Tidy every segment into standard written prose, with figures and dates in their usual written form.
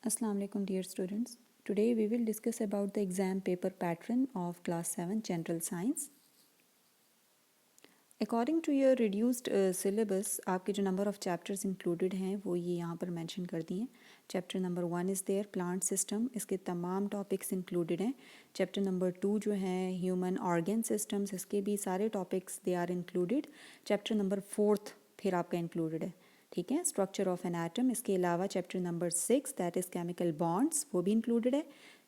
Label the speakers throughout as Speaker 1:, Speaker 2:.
Speaker 1: Assalamu alaikum dear students. Today we will discuss about the exam paper pattern of class 7 general science. According to your reduced syllabus आपके जो number of chapters included हैं वो ये यहाँ पर mention कर दिए हैं. Chapter number 1 is there plant system, इसके तमाम topics included हैं. Chapter number 2 जो है human organ systems, इसके भी सारे topics they are included. Chapter number 4th फिर आपका included है. ठीक है, स्ट्रक्चर ऑफ एन एटम. इसके अलावा chapter number 6 that is chemical bonds वो भी इंक्लूडेड है.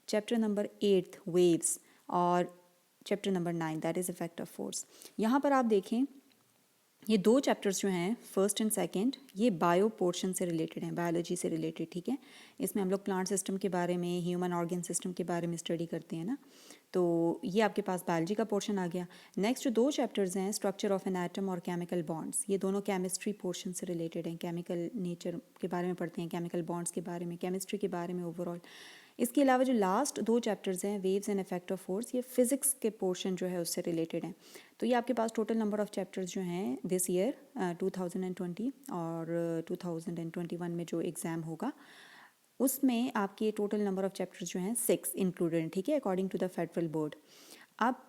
Speaker 1: चैप्टर नंबर 8 वेव्स और chapter number 9 that is effect of force. यहाँ पर आप देखें ये दो चैप्टर्स जो हैं फर्स्ट एंड सेकंड ये बायो पोर्शन से रिलेटेड हैं, बायोलॉजी से रिलेटेड. ठीक है, इसमें हम लोग प्लांट सिस्टम के बारे में ह्यूमन ऑर्गन सिस्टम के बारे में स्टडी करते हैं ना, तो ये आपके पास बायोलॉजी का पोर्शन आ गया. नेक्स्ट जो दो चैप्टर्स हैं स्ट्रक्चर ऑफ एन एटम और केमिकल बॉन्ड्स, ये दोनों केमिस्ट्री पोर्शन से रिलेटेड हैं. केमिकल नेचर के बारे में पढ़ते हैं, केमिकल बॉन्ड्स के बारे में, केमिस्ट्री के बारे में ओवरऑल. इसके अलावा जो लास्ट दो चैप्टर्स हैं waves and effect of force, ये फिजिक्स के पोर्शन जो है उससे रिलेटेड हैं. तो ये आपके पास टोटल नंबर ऑफ चैप्टर्स जो हैं दिस ईयर 2020 और 2021 में जो एग्ज़ाम होगा उसमें आपके टोटल नंबर ऑफ चैप्टर्स जो हैं 6 इंक्लूडेड हैं. ठीक है, according to the federal board. अब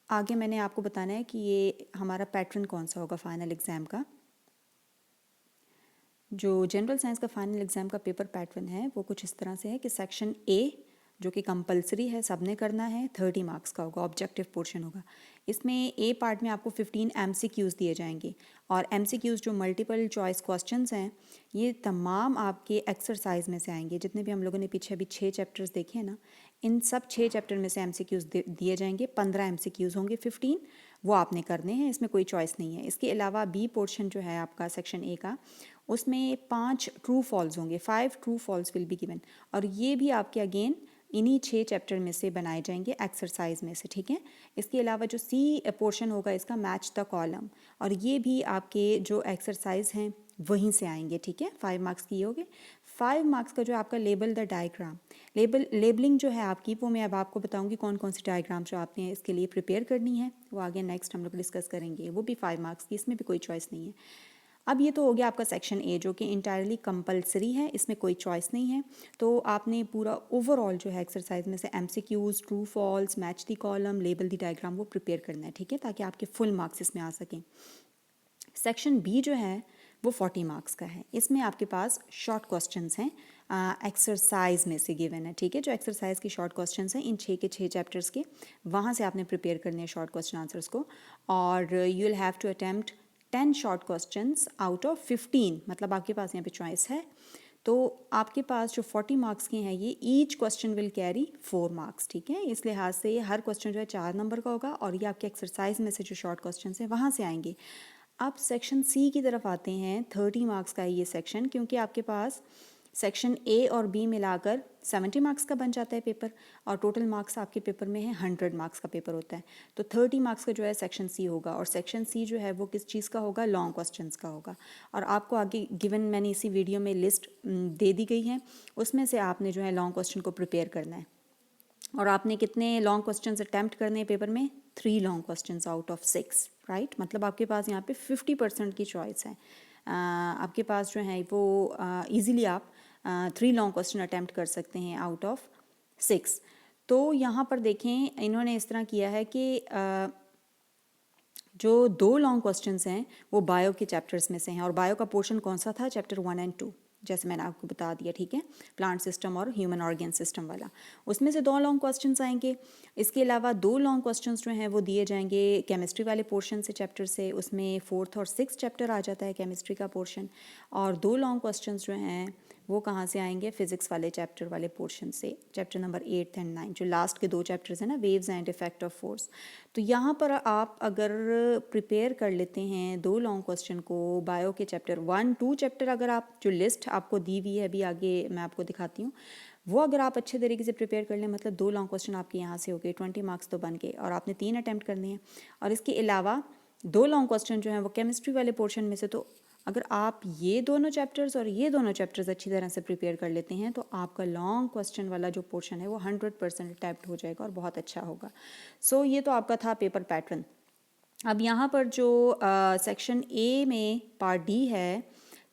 Speaker 1: आगे मैंने आपको बताना है कि ये हमारा पैटर्न कौन सा होगा फाइनल एग्ज़ाम का. जो जनरल साइंस का फाइनल एग्ज़ाम का पेपर पैटर्न है वो कुछ इस तरह से है कि सेक्शन ए जो कि कंपलसरी है, सबने करना है, 30 मार्क्स का होगा, ऑब्जेक्टिव पोर्शन होगा. इसमें ए पार्ट में आपको 15 MCQs दिए जाएंगे और MCQs जो मल्टीपल चॉइस क्वेश्चंस हैं ये तमाम आपके एक्सरसाइज में से आएंगे. जितने भी हम लोगों ने पीछे अभी 6 चैप्टर्स देखे हैं ना, इन सब 6 चैप्टर में से MCQs दिए जाएंगे. 15 MCQs होंगे, 15 वो आपने करने हैं, इसमें कोई चॉइस नहीं है. इसके अलावा बी पोर्शन जो है आपका सेक्शन ए का, उसमें 5 ट्रू फॉल्स होंगे, 5 true false will be given और ये भी आपके अगेन इन्हीं 6 चैप्टर में से बनाए जाएंगे एक्सरसाइज में से. ठीक है, इसके अलावा जो सी पोर्शन होगा इसका मैच द कॉलम और ये भी आपके जो एक्सरसाइज हैं वहीं से आएंगे. ठीक है, 5 मार्क्स की होंगे. 5 मार्क्स का जो आपका लेबल द डायग्राम, लेबलिंग जो है आपकी वो मैं अब आपको बताऊंगी कौन कौन सी डायग्राम जो आपने इसके लिए प्रिपेयर करनी है वो आगे नेक्स्ट हम लोग डिस्कस करेंगे. वो भी 5 मार्क्स की, इसमें भी कोई चॉइस नहीं है. अब ये तो हो गया आपका सेक्शन ए जो कि इंटायरली कंपलसरी है, इसमें कोई चॉइस नहीं है. तो आपने पूरा ओवरऑल जो है एक्सरसाइज में से MCQs, true false, match the column, label the diagram वो प्रिपेयर करना है. ठीक है, ताकि आपके फुल मार्क्स इसमें आ सकें. सेक्शन बी जो है वो 40 मार्क्स का है. इसमें आपके पास शॉर्ट क्वेश्चंस हैं एक्सरसाइज में से गिवन है. ठीक है, जो एक्सरसाइज के शॉर्ट क्वेश्चंस हैं इन 6 के 6 चैप्टर्स के, वहाँ से आपने प्रिपेयर करने हैं शॉर्ट क्वेश्चन आंसर्स को. और you will have to attempt 10 short questions out of 15, मतलब आपके पास यहाँ पे चॉइस है. तो आपके पास जो 40 मार्क्स के हैं ये each question will carry 4 marks. ठीक है, इस लिहाज से ये हर क्वेश्चन जो है 4 नंबर का होगा और ये आपके एक्सरसाइज में से जो शॉर्ट क्वेश्चन हैं वहाँ से आएंगे. अब सेक्शन सी की तरफ आते हैं. 30 मार्क्स का है ये सेक्शन, क्योंकि आपके पास सेक्शन ए और बी मिलाकर 70 मार्क्स का बन जाता है पेपर और टोटल मार्क्स आपके पेपर में है 100 मार्क्स का पेपर होता है. तो 30 मार्क्स का जो है सेक्शन सी होगा और सेक्शन सी जो है वो किस चीज़ का होगा, लॉन्ग क्वेश्चंस का होगा. और आपको आगे गिवन मैंने इसी वीडियो में लिस्ट दे दी गई है, उसमें से आपने जो है लॉन्ग क्वेश्चन को प्रिपेयर करना है. और आपने कितने लॉन्ग क्वेश्चंस अटैम्प्ट करने हैं पेपर में, 3 long questions out of 6. Right, मतलब आपके पास यहाँ पे 50% की चॉइस है. आपके पास जो है वो इजीली आप 3 लॉन्ग क्वेश्चन अटैम्प्ट कर सकते हैं आउट ऑफ 6. तो यहाँ पर देखें इन्होंने इस तरह किया है कि जो 2 लॉन्ग क्वेश्चंस हैं वो बायो के चैप्टर्स में से हैं. और बायो का पोर्शन कौन सा था, चैप्टर 1 एंड 2, जैसे मैंने आपको बता दिया. ठीक है, प्लांट सिस्टम और ह्यूमन ऑर्गन सिस्टम वाला, उसमें से 2 लॉन्ग क्वेश्चंस आएंगे. इसके अलावा 2 लॉन्ग क्वेश्चंस जो हैं वो दिए जाएंगे केमिस्ट्री वाले पोर्शन से, चैप्टर से. उसमें 4th और 6th चैप्टर आ जाता है केमिस्ट्री का पोर्शन. और 2 लॉन्ग क्वेश्चंस जो हैं वो कहाँ से आएंगे, फिजिक्स वाले चैप्टर वाले पोर्शन से, चैप्टर नंबर 8 एंड 9, जो लास्ट के 2 चैप्टर्स हैं ना, waves and effect of force. तो यहाँ पर आप अगर प्रिपेयर कर लेते हैं 2 लॉन्ग क्वेश्चन को बायो के चैप्टर 1, 2 चैप्टर, अगर आप जो लिस्ट आपको दी हुई है अभी आगे मैं आपको दिखाती हूँ, वो अगर आप अच्छे तरीके से प्रिपेयर कर लें, मतलब 2 लॉन्ग क्वेश्चन आपके यहाँ से हो गए, 20 मार्क्स तो बन गए और आपने 3 अटैम्प्ट करने हैं. और इसके अलावा 2 लॉन्ग क्वेश्चन जो हैं वो केमिस्ट्री वाले पोर्शन में से. तो अगर आप ये दोनों चैप्टर्स और ये दोनों चैप्टर्स अच्छी तरह से प्रिपेयर कर लेते हैं तो आपका लॉन्ग क्वेश्चन वाला जो पोर्शन है वो 100% अटैम्प्ट हो जाएगा और बहुत अच्छा होगा. सो ये तो आपका था पेपर पैटर्न. अब यहाँ पर जो सेक्शन ए में पार्ट डी है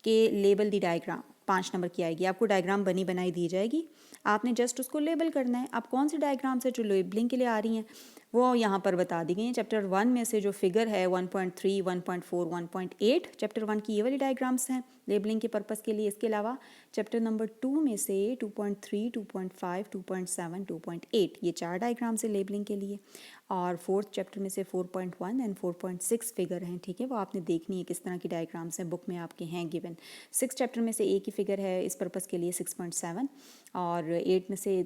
Speaker 1: कि लेबल दी डायग्राम, 5 नंबर की आएगी। आपको डायग्राम बनी बनाई दी जाएगी, आपने जस्ट उसको लेबल करना है। आप कौन सी डायग्राम से जो लेबलिंग के लिए आ रही हैं वो यहाँ पर बता दी गई हैं। चैप्टर 1 में से जो फिगर है 1.3, 1.4, 1.8 चैप्टर 1 की ये वाली डायग्राम्स हैं लेबलिंग के पर्पस के लिए। इसके अलावा चैप्टर नंबर 2 में से 2.3, 2.5, 2.7, 2.8 ये 4 डायग्राम्स है लेबलिंग के लिए। और फोर्थ चैप्टर में से 4.1 एंड 4.6 फिगर हैं, ठीक है, वो आपने देखनी है किस तरह की डायग्राम्स हैं, बुक में आपके हैं गिवन। 6 चैप्टर में से एक ही फिगर है इस पर्पस के लिए 6.7, और 8 में से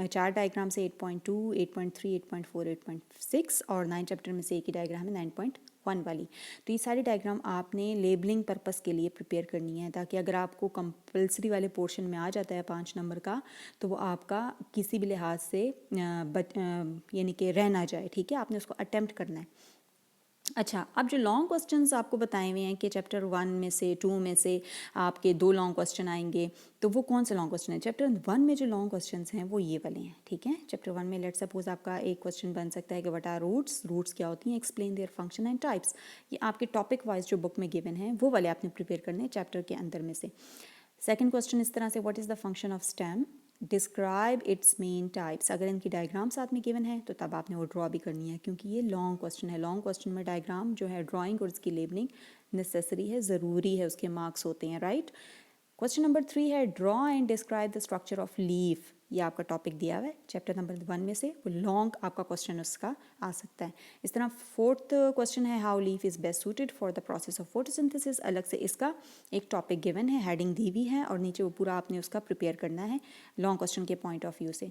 Speaker 1: 4 डायग्राम से 8.2, 8.3, 8.4, 8.6, और 9 चैप्टर में से एक ही डायग्राम है 9.1 वाली। तो ये सारी डायग्राम आपने लेबलिंग पर्पस के लिए प्रिपेयर करनी है, ताकि अगर आपको कंपल्सरी वाले पोर्शन में आ जाता है 5 नंबर का तो वो आपका किसी भी लिहाज से यानी कि रह ना जाए, ठीक है, आपने उसको अटेम्प्ट करना है। अच्छा, अब जो लॉन्ग क्वेश्चंस आपको बताए हुए हैं कि चैप्टर 1 में से 2 में से आपके 2 लॉन्ग क्वेश्चन आएंगे, तो वो कौन से लॉन्ग क्वेश्चन है? चैप्टर 1 में जो लॉन्ग क्वेश्चंस हैं वो ये वाले हैं, ठीक है। चैप्टर 1 में लेट सपोज आपका एक क्वेश्चन बन सकता है कि व्हाट आर रूट्स, रूट्स क्या होती हैं, explain their function and types. ये आपके टॉपिक वाइज जो बुक में गिवन है वो वाले आपने प्रिपेयर करने हैं चैप्टर के अंदर में से। सेकेंड क्वेश्चन इस तरह से, what is the function of stem, describe it's main types. अगर इनकी डायग्राम साथ में गिवन है तो तब आपने वो ड्रॉ भी करनी है, क्योंकि ये लॉन्ग क्वेश्चन है। लॉन्ग क्वेश्चन में डायग्राम जो है ड्राइंग और उसकी लेबलिंग नेसेसरी है, ज़रूरी है, उसके मार्क्स होते हैं, राइट। क्वेश्चन नंबर 3 है draw and describe the structure of leaf. ये आपका टॉपिक दिया हुआ है चैप्टर नंबर 1 में से, वो लॉन्ग आपका क्वेश्चन उसका आ सकता है। इस तरह फोर्थ क्वेश्चन है how leaf is best suited for the process of photosynthesis. अलग से इसका एक टॉपिक गिवन है, हेडिंग दी हुई है, और नीचे वो पूरा आपने उसका प्रिपेयर करना है लॉन्ग क्वेश्चन के पॉइंट ऑफ व्यू से।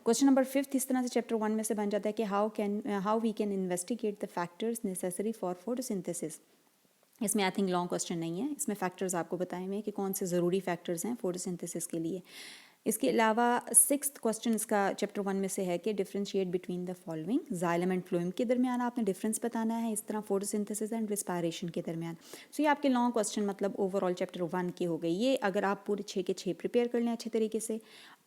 Speaker 1: क्वेश्चन नंबर 5 इस तरह से चैप्टर 1 में से बन जाता है कि how we can investigate the factors necessary for photosynthesis. इसमें आई थिंक लॉन्ग क्वेश्चन नहीं है, इसमें फैक्टर्स आपको बताए हुए हैं कि कौन से ज़रूरी फैक्टर्स हैं फोटोसिंथेसिस के लिए। इसके अलावा 6th क्वेश्चन इसका चैप्टर 1 में से है कि differentiate between the following, xylem and phloem के दरमियान आपने डिफरेंस बताना है, इस तरह फोटोसिंथेसिस एंड रिस्पायरेशन के दरमियान। सो ये आपके लॉन्ग क्वेश्चन मतलब ओवरऑल चैप्टर 1 के हो गए। ये अगर आप पूरे 6 के 6 प्रिपेयर कर लें अच्छे तरीके से,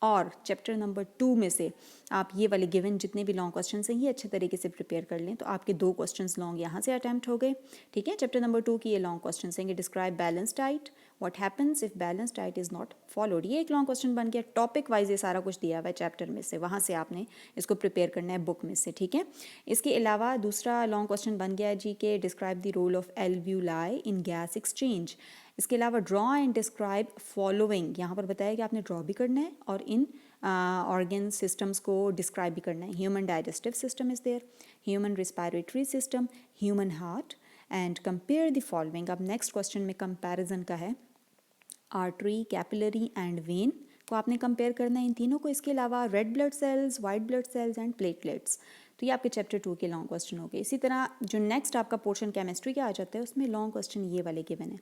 Speaker 1: और चैप्टर नंबर 2 में से आप ये वाले गिवन जितने भी लॉन्ग क्वेश्चन हैं ये अच्छे तरीके से प्रिपेयर कर लें, तो आपके 2 क्वेश्चंस लॉन्ग यहाँ से अटैम्प्ट हो गए, ठीक है। चैप्टर नंबर 2 की ये लॉन्ग क्वेश्चन हैं, describe balance diet, what happens if balance diet is not followed. ये एक लॉन्ग क्वेश्चन बन गया, टॉपिक वाइज ये सारा कुछ दिया हुआ है चैप्टर में से, वहाँ से आपने इसको प्रिपेयर करना है बुक में से, ठीक है। इसके अलावा दूसरा लॉन्ग क्वेश्चन बन गया जी के describe the role of alveoli in gas exchange. इसके अलावा ड्रॉ एंड डिस्क्राइब फॉलोइंग, यहाँ पर बताया कि आपने ड्रॉ भी करना है और इन ऑर्गन सिस्टम्स को डिस्क्राइब भी करना है। Human digestive system is there, human respiratory system, human heart, and compare the following. अब नेक्स्ट क्वेश्चन में कंपैरिजन का है, आर्टरी, कैपिलरी एंड वेन को आपने कंपेयर करना है इन तीनों को। इसके अलावा red blood cells, white blood cells and platelets. तो ये आपके चैप्टर 2 के लॉन्ग क्वेश्चन हो गए। इसी तरह जो नेक्स्ट आपका पोर्शन केमिस्ट्री का आ जाता है उसमें लॉन्ग क्वेश्चन ये वाले गिवन है।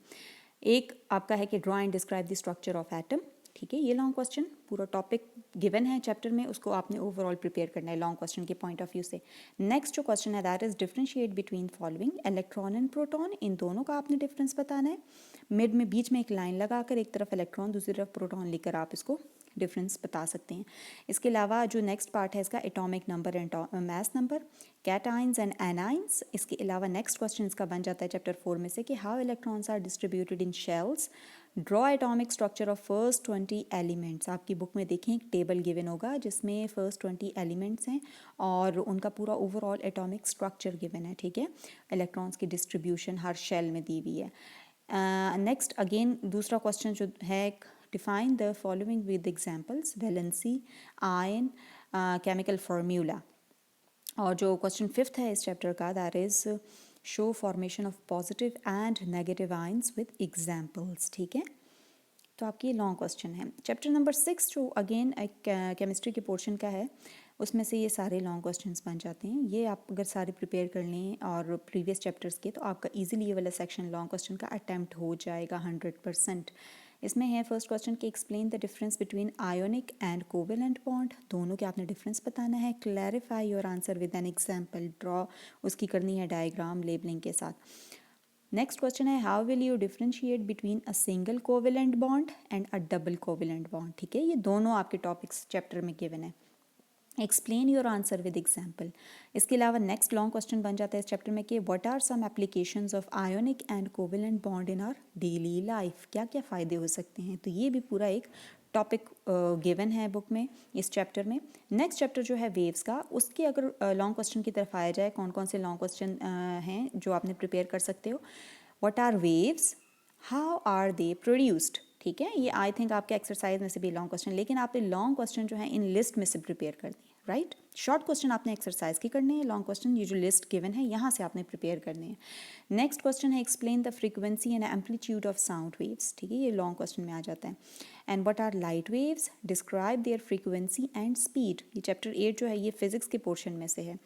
Speaker 1: एक आपका है कि draw and describe the structure of atom, ठीक है, ये लॉन्ग क्वेश्चन पूरा टॉपिक गिवन है चैप्टर में, उसको आपने ओवरऑल प्रिपेयर करना है लॉन्ग क्वेश्चन के पॉइंट ऑफ व्यू से। नेक्स्ट जो क्वेश्चन है that is differentiate between following, electron and proton, इन दोनों का आपने डिफरेंस बताना है। मिड में बीच में एक लाइन लगाकर एक तरफ इलेक्ट्रॉन दूसरी तरफ प्रोटॉन लिखकर आप इसको डिफरेंस बता सकते हैं। इसके अलावा जो नेक्स्ट पार्ट है इसका atomic number and mass number, cations and anions. इसके अलावा नेक्स्ट क्वेश्चन इसका बन जाता है चैप्टर 4 में से कि how electrons are distributed in shells, draw atomic structure of first 20 elements. आपकी बुक में देखें एक टेबल गिवन होगा जिसमें फर्स्ट 20 एलिमेंट्स हैं और उनका पूरा ओवरऑल एटॉमिक स्ट्रक्चर गिवन है, ठीक है, इलेक्ट्रॉन्स की डिस्ट्रीब्यूशन हर शेल में दी हुई है। नेक्स्ट अगेन दूसरा क्वेश्चन जो है, define the following with examples, valency, ion, chemical formula. और जो क्वेश्चन 5th है इस चैप्टर का that is show formation of positive and negative ions with examples, ठीक है। तो आपकी लॉन्ग क्वेश्चन है। चैप्टर नंबर 6 जो अगेन एक केमिस्ट्री के पोर्शन का है उसमें से ये सारे लॉन्ग क्वेश्चंस बन जाते हैं। ये आप अगर सारे प्रिपेयर कर लें और प्रीवियस चैप्टर्स के, तो आपका इजीली ये वाला सेक्शन लॉन्ग क्वेश्चन का अटैम्प्ट हो जाएगा 100%। इसमें है फर्स्ट क्वेश्चन कि explain the difference between ionic and covalent bond, दोनों के आपने डिफरेंस बताना है। Clarify your answer with an example, draw उसकी करनी है डायग्राम लेबलिंग के साथ। नेक्स्ट क्वेश्चन है how will you differentiate between a single covalent bond and a double covalent bond, ठीक है, ये दोनों आपके टॉपिक्स चैप्टर में गिवन है। Explain your answer with example. इसके अलावा नेक्स्ट लॉन्ग क्वेश्चन बन जाता है इस चैप्टर में कि what are some applications of ionic and covalent bond in our daily life, क्या क्या फ़ायदे हो सकते हैं। तो ये भी पूरा एक टॉपिक गिवन है बुक में, इस चैप्टर में। नेक्स्ट चैप्टर जो है वेव्स का, उसके अगर लॉन्ग क्वेश्चन की तरफ आया जाए, कौन कौन से लॉन्ग क्वेश्चन हैं जो आपने प्रिपेयर कर सकते हो। What are waves, how are they produced, ठीक है, ये आई थिंक आपके एक्सरसाइज में से भी लॉन्ग क्वेश्चन, लेकिन आपने लॉन्ग क्वेश्चन जो है इन लिस्ट में से प्रिपेयर करनी है, राइट। शॉर्ट क्वेश्चन आपने एक्सरसाइज की करने हैं, लॉन्ग क्वेश्चन ये जो लिस्ट गिवन है यहाँ से आपने प्रिपेयर करने हैं। नेक्स्ट क्वेश्चन है explain the frequency and amplitude of sound waves, ठीक है, ये लॉन्ग क्वेश्चन में आ जाता है। And what are light waves, describe their frequency and speed, ये चैप्टर 8 जो है ये फिजिक्स के पोर्शन में से है।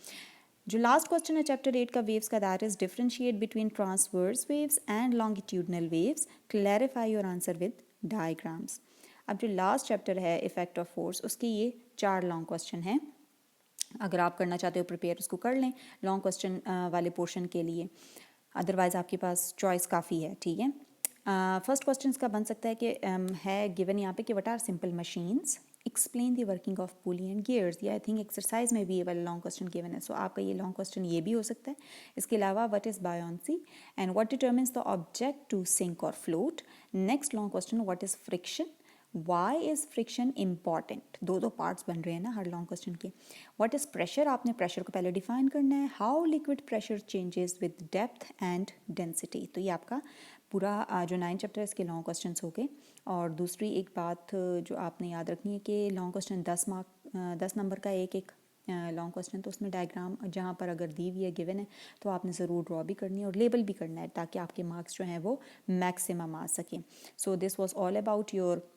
Speaker 1: जो लास्ट क्वेश्चन है चैप्टर 8 का वेव्स का, that is differentiate between transverse waves and longitudinal waves, clarify your answer with diagrams. अब जो लास्ट चैप्टर है इफेक्ट ऑफ फोर्स, उसके ये 4 लॉन्ग क्वेश्चन हैं। अगर आप करना चाहते हो प्रिपेयर, उसको कर लें लॉन्ग क्वेश्चन वाले पोर्शन के लिए, अदरवाइज आपके पास चॉइस काफ़ी है, ठीक है। फर्स्ट क्वेश्चन का बन सकता है कि है गिवन यहाँ पे कि what are simple machines, explain the working of pulley and gears, ये आई थिंक एक्सरसाइज में भी ये वाला लॉन्ग क्वेश्चन गिवन है, सो आपका ये लॉन्ग क्वेश्चन ये भी हो सकता है। इसके अलावा what is buoyancy and what determines the object to sink और float. Next long question, what is friction, why is friction important, दो पार्ट्स बन रहे हैं ना हर लॉन्ग क्वेश्चन के। व्हाट इज़ प्रेशर, आपने प्रेशर को पहले डिफाइन करना है। How liquid pressure changes with depth and density. तो ये आपका पूरा जो 9 चैप्टर इसके लॉन्ग क्वेश्चन हो गए। और दूसरी एक बात जो आपने याद रखनी है कि लॉन्ग क्वेश्चन 10 नंबर का एक लॉन्ग क्वेश्चन, तो उसमें डायग्राम जहाँ पर अगर दी हुई है गिवन है तो आपने ज़रूर ड्रॉ भी करनी है और लेबल भी करना है, ताकि आपके मार्क्स जो हैं वो मैक्सिमम आ सकें। So this was all about your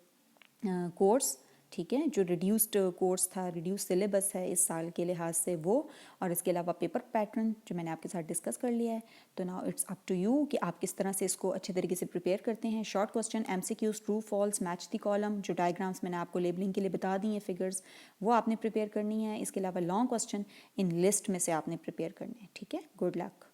Speaker 1: course, ठीक है, जो रिड्यूस्ड कोर्स था, रिड्यूस सिलेबस है इस साल के लिहाज से वो, और इसके अलावा पेपर पैटर्न जो मैंने आपके साथ डिस्कस कर लिया है। तो now it's up to you कि आप किस तरह से इसको अच्छे तरीके से प्रिपेयर करते हैं। Short question, MCQs, true false, match the column, जो डायग्राम्स मैंने आपको लेबलिंग के लिए बता दी हैं फिगर्स, वो आपने प्रिपेयर करनी है। इसके अलावा लॉन्ग क्वेश्चन इन लिस्ट में से आपने प्रिपेयर करने हैं, ठीक है। Good luck.